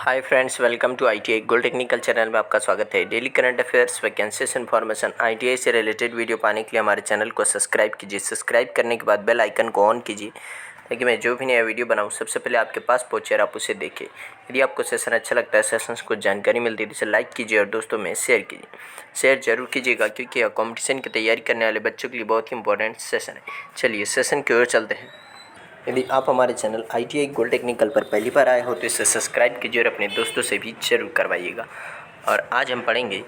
Hi friends, welcome to ITI gold technical channel में आपका स्वागत है। Daily current affairs, vacancies information, ITI से रिलेटेड वीडियो पाने के लिए हमारे चैनल को सब्सक्राइब कीजिए। सब्सक्राइब करने के बाद बेल आइकन को ऑन कीजिए ताकि मैं जो भी नया वीडियो बनाऊं सबसे पहले आपके पास पहुंचे और आप उसे देखें। यदि आपको सेशन अच्छा लगता है, सेशन से कुछ जानकारी मिलती है तो इसे लाइक कीजिए और दोस्तों में शेयर कीजिए। शेयर जरूर कीजिएगा क्योंकि यह कॉम्पिटिशन की तैयारी करने वाले बच्चों के लिए बहुत ही इंपॉर्टेंट सेशन है। चलिए सेशन की ओर चलते हैं। यदि आप हमारे चैनल ITI गोल्ड टेक्निकल पर पहली बार आए हो तो इसे सब्सक्राइब कीजिए और अपने दोस्तों से भी जरूर करवाइएगा। और आज हम पढ़ेंगे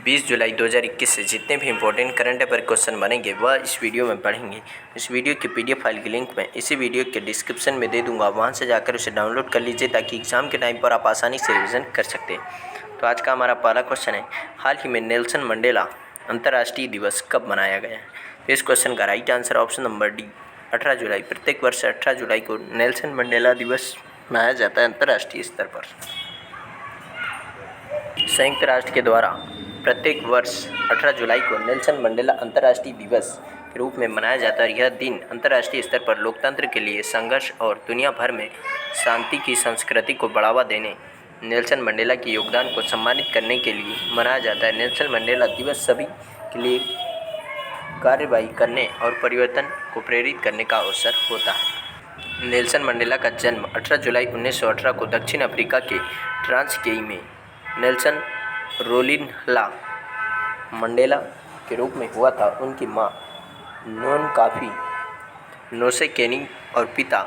20 जुलाई 2021 से जितने भी इंपॉर्टेंट करंट अफेयर क्वेश्चन बनेंगे वह इस वीडियो में पढ़ेंगे। इस वीडियो की PDF फाइल की लिंक मैं इसी वीडियो के डिस्क्रिप्शन में दे दूँगा, वहाँ से जाकर उसे डाउनलोड कर लीजिए ताकि एग्ज़ाम के टाइम पर आप आसानी से रिविज़न कर सकते हैं। तो आज का हमारा पहला क्वेश्चन है, हाल ही में नेल्सन मंडेला अंतर्राष्ट्रीय दिवस कब मनाया गया है? तो इस क्वेश्चन का right answer option number D 18 जुलाई। प्रत्येक वर्ष 18 जुलाई को नेल्सन मंडेला दिवस मनाया जाता है अंतर्राष्ट्रीय स्तर पर। संयुक्त राष्ट्र के द्वारा प्रत्येक वर्ष 18 जुलाई को नेल्सन मंडेला अंतर्राष्ट्रीय दिवस के रूप में मनाया जाता है। यह दिन अंतर्राष्ट्रीय स्तर पर लोकतंत्र के लिए संघर्ष और दुनिया भर में शांति की संस्कृति को बढ़ावा देने नेल्सन मंडेला के योगदान को सम्मानित करने के लिए मनाया जाता है। नेल्सन मंडेला दिवस सभी के लिए कार्रवाई करने और परिवर्तन को प्रेरित करने का अवसर होता है। नेल्सन मंडेला का जन्म 18 जुलाई 1918 को दक्षिण अफ्रीका के ट्रांसकेई में नेल्सन रोलिन्हला मंडेला के रूप में हुआ था। उनकी मां नोनकाफी नोसेकेनी और पिता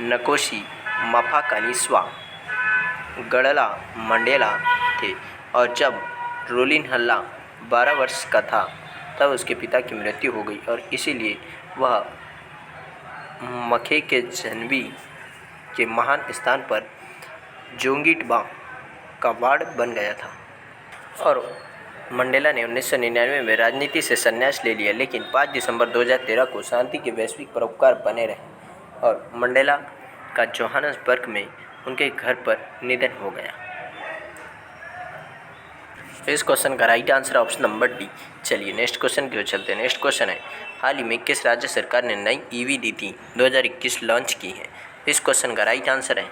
नकोशी माफाकानिस्वा गडला मंडेला थे। और जब रोलिन्हला 12 वर्ष का था तब उसके पिता की मृत्यु हो गई और इसीलिए वह मखेकेजनवी के महान स्थान पर जोंगिटबा का वार्ड बन गया था। और मंडेला ने 1999 में राजनीति से संन्यास ले लिया, लेकिन 5 दिसंबर 2013 को शांति के वैश्विक परोपकार बने रहे और मंडेला का जोहान्सबर्ग में उनके घर पर निधन हो गया। इस क्वेश्चन का right answer option number D. चलिए नेक्स्ट क्वेश्चन की ओर चलते हैं। नेक्स्ट क्वेश्चन है, हाल ही में किस राज्य सरकार ने नई EV नीति 2021 लॉन्च की है? इस क्वेश्चन का राइट आंसर है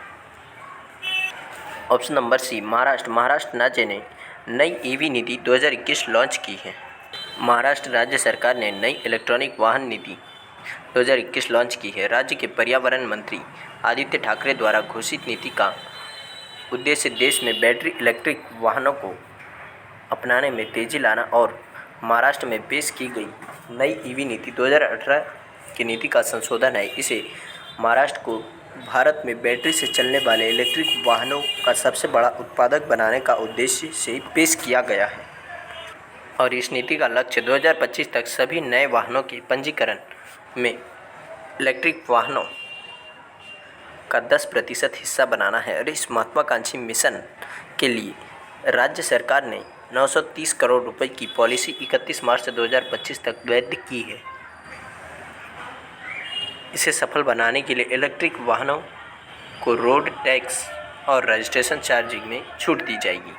option number C, Maharashtra. Maharashtra राज्य ने नई EV नीति 2021 लॉन्च की है। महाराष्ट्र राज्य सरकार ने नई इलेक्ट्रॉनिक वाहन नीति 2021 लॉन्च की है। राज्य के पर्यावरण मंत्री आदित्य ठाकरे द्वारा घोषित नीति का उद्देश्य देश में बैटरी इलेक्ट्रिक वाहनों को अपनाने में तेज़ी लाना और महाराष्ट्र में पेश की गई नई EV नीति 2018 की नीति का संशोधन है। इसे महाराष्ट्र को भारत में बैटरी से चलने वाले इलेक्ट्रिक वाहनों का सबसे बड़ा उत्पादक बनाने का उद्देश्य से पेश किया गया है। और इस नीति का लक्ष्य 2025 तक सभी नए वाहनों के पंजीकरण में इलेक्ट्रिक वाहनों का 10% हिस्सा बनाना है। और इस महत्वाकांक्षी मिशन के लिए राज्य सरकार ने 930 करोड़ रुपए की पॉलिसी 31 मार्च 2025 तक वैध की है। इसे सफल बनाने के लिए इलेक्ट्रिक वाहनों को रोड टैक्स और रजिस्ट्रेशन चार्जिंग में छूट दी जाएगी।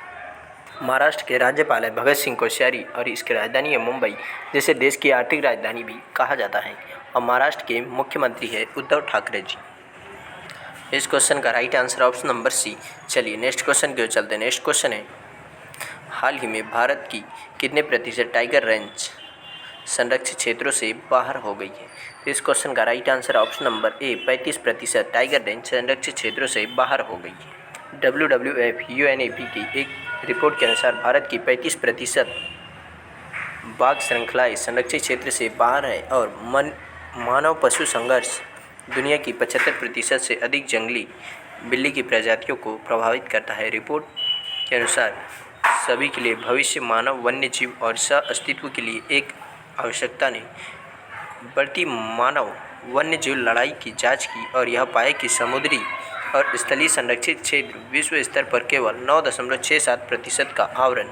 महाराष्ट्र के राज्यपाल है भगत सिंह कोश्यारी और इसकी राजधानी है मुंबई, जिसे देश की आर्थिक राजधानी भी कहा जाता है। और महाराष्ट्र के मुख्यमंत्री है उद्धव ठाकरे जी। इस क्वेश्चन का right answer option number C. चलिए नेक्स्ट क्वेश्चन की ओर चलते हैं। नेक्स्ट क्वेश्चन है, हाल ही में भारत की कितने प्रतिशत टाइगर रेंज संरक्षित क्षेत्रों से बाहर हो गई है? इस क्वेश्चन का राइट आंसर ऑप्शन नंबर ए 35% टाइगर रेंज संरक्षित क्षेत्रों से बाहर हो गई है। WWF UNEP की एक रिपोर्ट के अनुसार भारत की 35% बाघ श्रृंखलाएँ संरक्षित क्षेत्र से बाहर है और मानव पशु संघर्ष दुनिया की 75% से अधिक जंगली बिल्ली की प्रजातियों को प्रभावित करता है। रिपोर्ट के अनुसार सभी के लिए भविष्य मानव वन्य जीव और सह अस्तित्व के लिए एक आवश्यकता ने बढ़ती मानव वन्य जीव लड़ाई की जांच की और यह पाया कि समुद्री और स्थलीय संरक्षित क्षेत्र विश्व स्तर पर केवल 9.67% का आवरण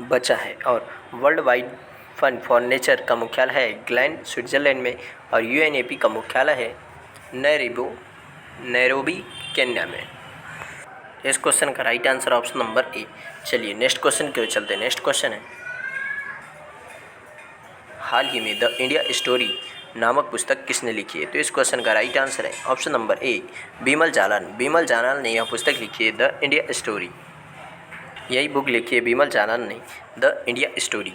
बचा है। और world wide fund for nature का मुख्यालय है ग्लैन स्विट्जरलैंड में और UNEP का मुख्यालय है नैरोबी केन्या में। इस क्वेश्चन का राइट आंसर ऑप्शन नंबर ए। चलिए नेक्स्ट क्वेश्चन की ओर चलते हैं। नेक्स्ट क्वेश्चन है, हाल ही में द इंडिया स्टोरी नामक पुस्तक किसने लिखी है? तो इस क्वेश्चन का राइट आंसर है ऑप्शन नंबर ए बीमल जालान। बीमल जालान ने यह पुस्तक लिखी है द इंडिया स्टोरी। यही बुक लिखी है बीमल जालान ने, द इंडिया स्टोरी।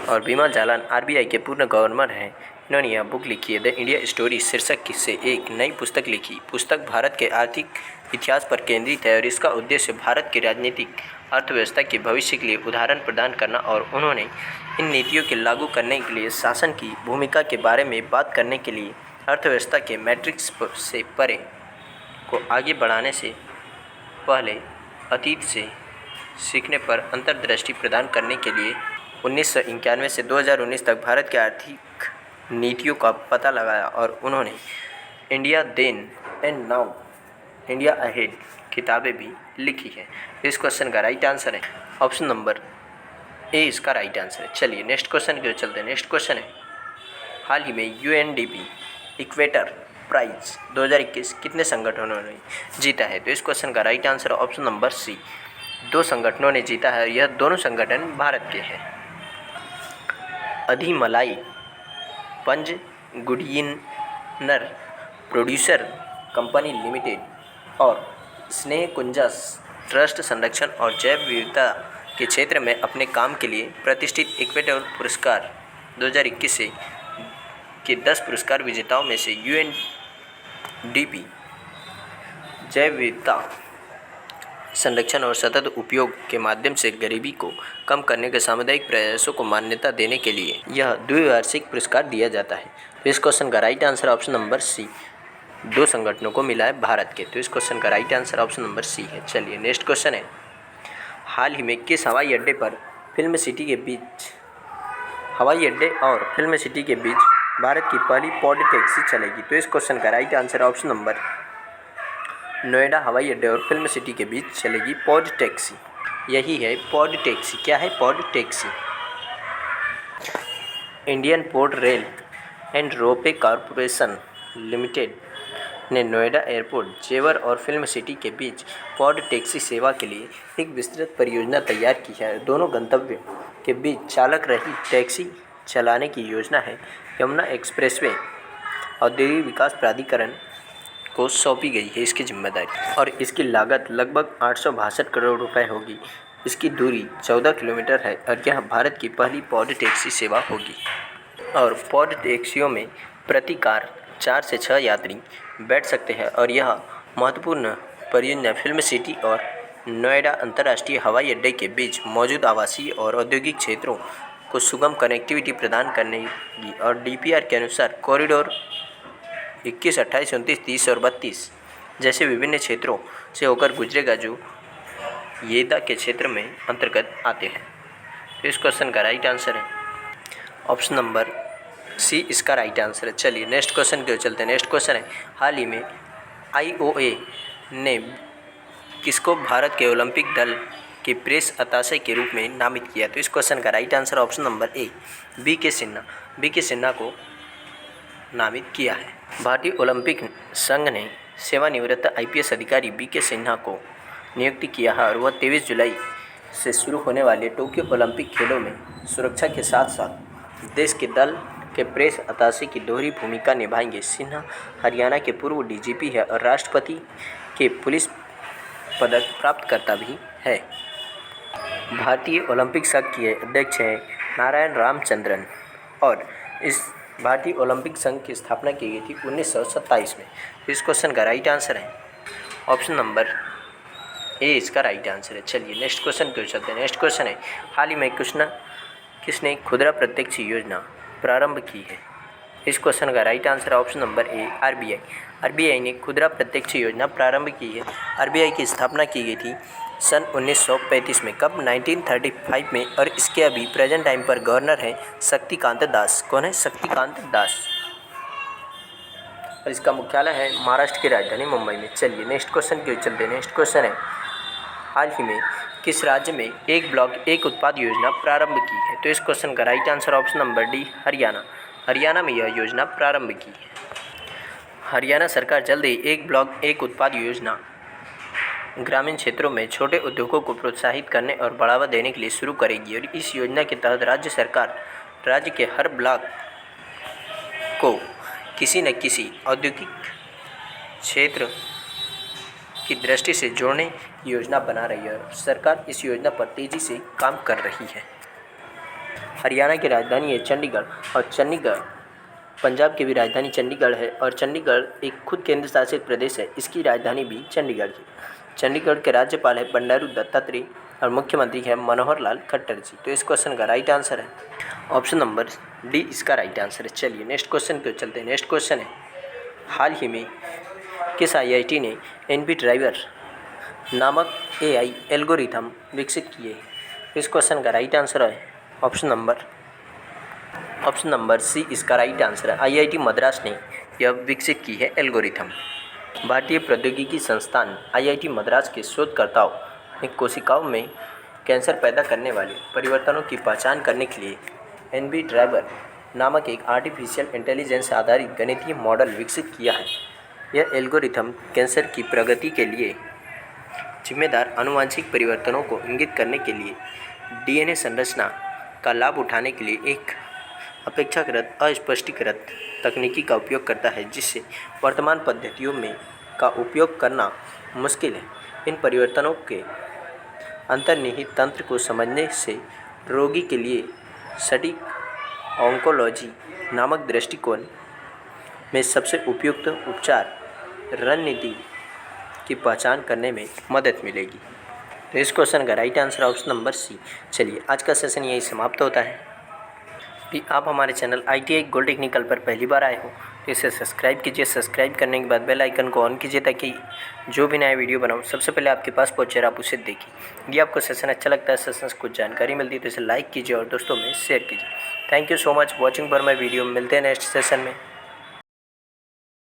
और बीमल जालान आरबीआई के पूर्ण गवर्नर हैं। इन्होंने यह बुक लिखी है द इंडिया स्टोरी शीर्षक से एक नई पुस्तक लिखी। पुस्तक भारत के आर्थिक इतिहास पर केंद्रित है और इसका उद्देश्य भारत की राजनीतिक अर्थव्यवस्था के भविष्य के लिए उदाहरण प्रदान करना और उन्होंने इन नीतियों के लागू करने के लिए शासन की भूमिका के बारे में बात करने के लिए अर्थव्यवस्था के मैट्रिक्स से परे को आगे बढ़ाने से पहले अतीत से सीखने पर अंतर्दृष्टि प्रदान करने के लिए 1991 से 2019 तक भारत के आर्थिक नीतियों का पता लगाया और उन्होंने India then and now India ahead किताबें भी लिखी है। इस क्वेश्चन का राइट आंसर है ऑप्शन नंबर ए, इसका राइट आंसर है। चलिए नेक्स्ट क्वेश्चन की ओर चलते हैं। नेक्स्ट क्वेश्चन है, हाल ही में यूएनडीपी इक्वेटर प्राइज 2021 कितने संगठनों ने जीता है? तो इस क्वेश्चन का राइट आंसर है ऑप्शन नंबर सी, 2 संगठनों ने जीता है। यह दोनों संगठन भारत के हैं। अधिमलाई पंज गुडियनर प्रोड्यूसर कंपनी लिमिटेड और स्नेहकुंजा ट्रस्ट संरक्षण और जैव विविधता के क्षेत्र में अपने काम के लिए प्रतिष्ठित इक्वेटर पुरस्कार 2021 से के 10 पुरस्कार विजेताओं में से यूएनडीपी जैव विविधता संरक्षण और सतत उपयोग के माध्यम से गरीबी को कम करने के सामुदायिक प्रयासों को मान्यता देने के लिए यह द्विवार्षिक पुरस्कार दिया जाता है। तो इस क्वेश्चन का right answer option number C, 2 संगठनों को मिला है भारत के। तो इस क्वेश्चन का right answer option number C है। चलिए नेक्स्ट क्वेश्चन है, हाल ही में किस हवाई अड्डे पर फिल्म सिटी के बीच हवाई अड्डे और फिल्म सिटी के बीच भारत की पहली पॉड टैक्सी चलेगी? तो इस क्वेश्चन का right answer option number Noida हवाई अड्डे और फिल्म सिटी के बीच चलेगी पॉड टैक्सी। यही है पॉड टैक्सी। क्या है pod taxi? Indian port rail and रोपे कॉरपोरेशन लिमिटेड ने नोएडा एयरपोर्ट, जेवर और फिल्म सिटी के बीच पॉड टैक्सी सेवा के लिए एक विस्तृत परियोजना तैयार की है। दोनों गंतव्यों के बीच चालक रहित टैक्सी चलाने की योजना है। यमुना एक्सप्रेसवे औद्योगिक विकास प्राधिकरण को सौंपी गई है इसकी जिम्मेदारी और इसकी लागत लगभग 862 करोड़ रुपए होगी। इसकी दूरी 14 किलोमीटर है और यह भारत की पहली पॉड टैक्सी सेवा होगी। और पॉड टैक्सियों में प्रति कार 4 से 6 यात्री बैठ सकते हैं और यह महत्वपूर्ण परियोजना फिल्म सिटी और नोएडा अंतर्राष्ट्रीय हवाई अड्डे के बीच मौजूद आवासीय और औद्योगिक क्षेत्रों को सुगम कनेक्टिविटी प्रदान करेगी। और डीपीआर के अनुसार कॉरिडोर 21, 28, 29, 30 और 32 जैसे विभिन्न क्षेत्रों से होकर गुजरेगा जो येदा के क्षेत्र में अंतर्गत आते हैं। तो इस क्वेश्चन का राइट आंसर है ऑप्शन नंबर सी, इसका राइट आंसर है। चलिए नेक्स्ट क्वेश्चन की ओर चलते हैं। नेक्स्ट क्वेश्चन है, हाल ही में आईओए ने किसको भारत के ओलंपिक दल के प्रेस अताशे के रूप में नामित किया? तो इस क्वेश्चन का राइट आंसर ऑप्शन नंबर ए, बी.के. सिन्हा। बी.के. सिन्हा को नामित किया है। भारतीय ओलंपिक संघ ने सेवानिवृत्त आईपीएस अधिकारी बी.के. सिन्हा को नियुक्ति किया है और वह 23 जुलाई से शुरू होने वाले टोक्यो ओलंपिक खेलों में सुरक्षा के साथ साथ देश के दल के प्रेस अताशे की दोहरी भूमिका निभाएंगे। सिन्हा हरियाणा के पूर्व डीजीपी है और राष्ट्रपति के पुलिस पदक प्राप्तकर्ता भी है। भारतीय ओलंपिक संघ के अध्यक्ष हैं नारायण रामचंद्रन और इस भारतीय ओलंपिक संघ की स्थापना की गई थी 1927 में। इस क्वेश्चन का राइट आंसर है ऑप्शन नंबर ए, इसका राइट आंसर है। चलिए नेक्स्ट क्वेश्चन की ओर चलते हैं। नेक्स्ट क्वेश्चन है, हाल ही में किसने खुदरा प्रत्यक्ष योजना प्रारंभ की है? इस क्वेश्चन का राइट आंसर है ऑप्शन नंबर ए, आरबीआई। आरबीआई ने खुदरा प्रत्यक्ष योजना प्रारंभ की है। आरबीआई की स्थापना की गई थी सन 1935 में। कब? 1935 में। और इसके अभी प्रेजेंट टाइम पर गवर्नर हैं शक्तिकांत दास। कौन है? शक्तिकांत दास। और इसका मुख्यालय है महाराष्ट्र की राजधानी मुंबई में। चलिए नेक्स्ट क्वेश्चन की ओर चलते हैं। नेक्स्ट क्वेश्चन है, हाल ही में किस राज्य में एक ब्लॉक एक उत्पाद योजना प्रारंभ की है? तो इस क्वेश्चन का right answer option number D, Haryana. Haryana में यह योजना प्रारंभ की है। हरियाणा सरकार जल्द ही एक ब्लॉक एक उत्पाद योजना ग्रामीण क्षेत्रों में छोटे उद्योगों को प्रोत्साहित करने और बढ़ावा देने के लिए शुरू करेगी और इस योजना के तहत राज्य सरकार राज्य के हर ब्लॉक को किसी न किसी औद्योगिक क्षेत्र की दृष्टि से जोड़ने की योजना बना रही है और सरकार इस योजना पर तेज़ी से काम कर रही है। हरियाणा की राजधानी है चंडीगढ़ और चंडीगढ़ पंजाब की भी राजधानी चंडीगढ़ है और चंडीगढ़ एक खुद केंद्र शासित प्रदेश है। इसकी राजधानी भी चंडीगढ़ है। चंडीगढ़ के राज्यपाल है बंडारू दत्तात्रेय और मुख्यमंत्री है मनोहर लाल खट्टर जी। तो इस क्वेश्चन का राइट आंसर है ऑप्शन नंबर डी, इसका राइट आंसर है। चलिए नेक्स्ट क्वेश्चन पे चलते हैं। नेक्स्ट क्वेश्चन है, हाल ही में किस आईआईटी ने एनपी ड्राइवर नामक एआई एल्गोरिथम विकसित किए? इस क्वेश्चन का राइट आंसर है ऑप्शन नंबर सी, इसका राइट आंसर है। आईआईटी मद्रास ने यह विकसित की है एल्गोरिथम। भारतीय प्रौद्योगिकी संस्थान आईआईटी मद्रास के शोधकर्ताओं ने कोशिकाओं में कैंसर पैदा करने वाले परिवर्तनों की पहचान करने के लिए एनपी ड्राइवर नामक एक आर्टिफिशियल इंटेलिजेंस आधारित गणितीय मॉडल विकसित किया है। यह एल्गोरिथम कैंसर की प्रगति के लिए जिम्मेदार आनुवंशिक परिवर्तनों को इंगित करने के लिए डीएनए संरचना का लाभ उठाने के लिए एक अपेक्षाकृत अस्पष्टीकृत तकनीकी का उपयोग करता है, जिससे वर्तमान पद्धतियों में का उपयोग करना मुश्किल है। इन परिवर्तनों के अंतर्निहित तंत्र को समझने से रोगी के लिए सटीक ऑन्कोलॉजी नामक दृष्टिकोण में सबसे उपयुक्त उपचार रणनीति की पहचान करने में मदद मिलेगी। तो इस क्वेश्चन का right answer option number C. चलिए आज का सेशन यही समाप्त होता है। भी आप हमारे चैनल ITI गोल्ड टेक्निकल पर पहली बार आए हो तो इसे सब्सक्राइब कीजिए। सब्सक्राइब करने के बाद बेल आइकन को ऑन कीजिए ताकि जो भी नया वीडियो बनाऊँ सबसे पहले आपके पास पहुँचे और आप उसे देखिए। यदि आपको सेशन अच्छा लगता है, सेशन से कुछ जानकारी मिलती है तो इसे लाइक कीजिए और दोस्तों में शेयर कीजिए। Thank you so much watching for my video. मिलते हैं नेक्स्ट सेशन में।